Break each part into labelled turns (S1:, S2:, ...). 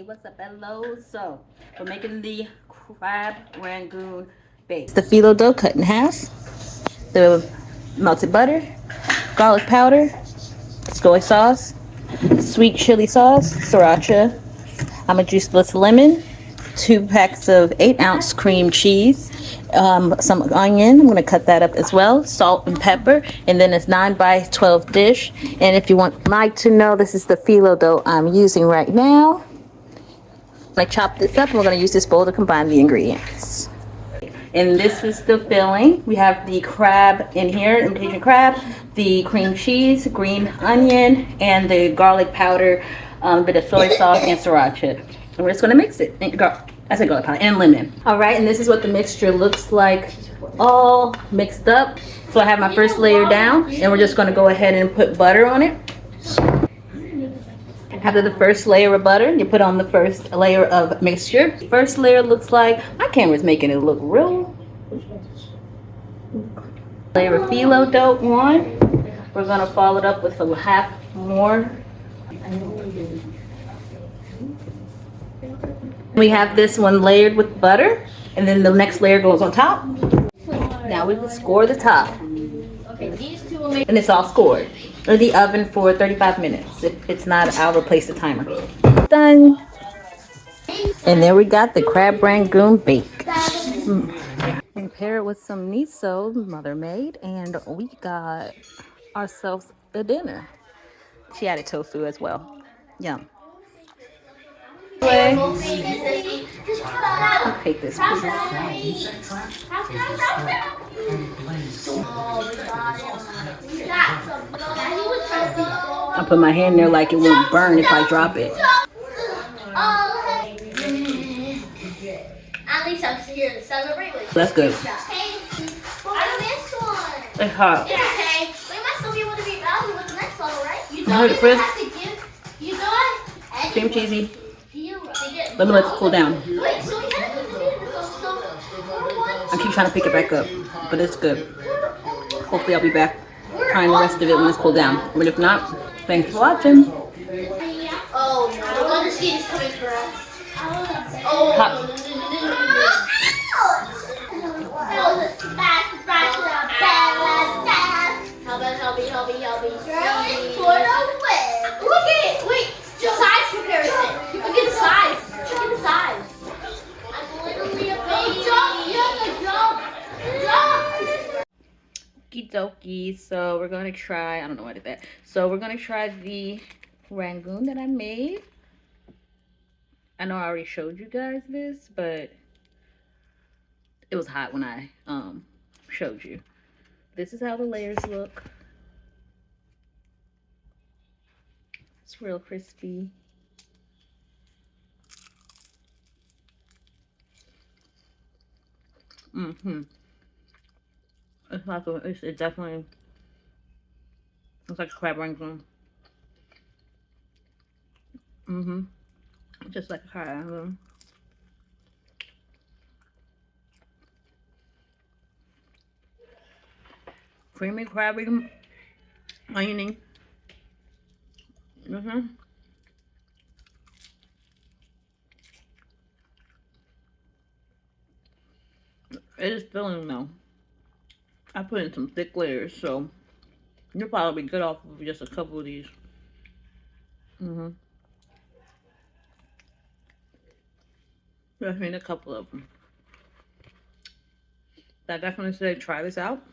S1: What's up, Ello? So we're making the Crab Ragoon Bake. The phyllo dough cut in half, the melted butter, garlic powder, soy sauce, sweet chili sauce, sriracha. I'm gonna juice this lemon, 2 packs of 8-ounce cream cheese, some onion. I'm gonna cut that up as well, salt and pepper, and then it's 9 by 12 dish. And if you want like to know, this is the phyllo dough I'm using right now. I chop this up and we're going to use this bowl to combine the ingredients. And this is the filling. We have the crab in here, imitation crab, the cream cheese, green onion, and the garlic powder, bit of soy sauce, and sriracha. And we're just going to mix it. I said garlic powder and lemon. All right, and this is what the mixture looks like, all mixed up. So I have my first layer down, and we're just going to go ahead and put butter on it. After the first layer of butter, you put on the first layer of mixture. First layer looks like, my camera's making it look real. Layer of phyllo dough on. We're gonna follow it up with a half more. We have this one layered with butter, and then the next layer goes on top. Now we will score the top. And it's all scored. In the oven for 35 minutes. If it's not, I'll replace the timer. Done. And there we got the Crab Ragoon Bake. And pair it with some miso mother made, and we got ourselves a dinner. She added tofu as well. Yum. I'll take this, please. I put my hand there like it won't burn if I drop it. At least I'm here to celebrate with you. That's good. I missed one. It's hot. It's okay. We might still be able to be valid with the next level, right? You know you have to give. You know what? Cream cheesy. Let me let it cool down. Wait, so we had to do I keep trying to pick it back up, but it's good. Hopefully I'll be back trying the rest of it when it's cooled down. But if not, thanks for watching. Oh, the Wonder Seed is coming for us. Oh, hot. Help me. Look at it. Wait, just size comparison. Look at the size. Look at the size. I'm literally a baby. Jump. Okie dokie. So we're going to try, I don't know what I did that. So we're going to try the ragoon that I made. I know I already showed you guys this, but it was hot when I showed you. This is how the layers look. It's real crispy. It's like it definitely looks like a crab ragoon. Just like a crab ragoon. Creamy, crabby, oniony. It is filling though. I put in some thick layers, so you'll probably be good off of just a couple of these. I mean, a couple of them. I definitely say try this out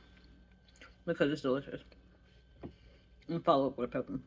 S1: because it's delicious. And follow up with a pepper.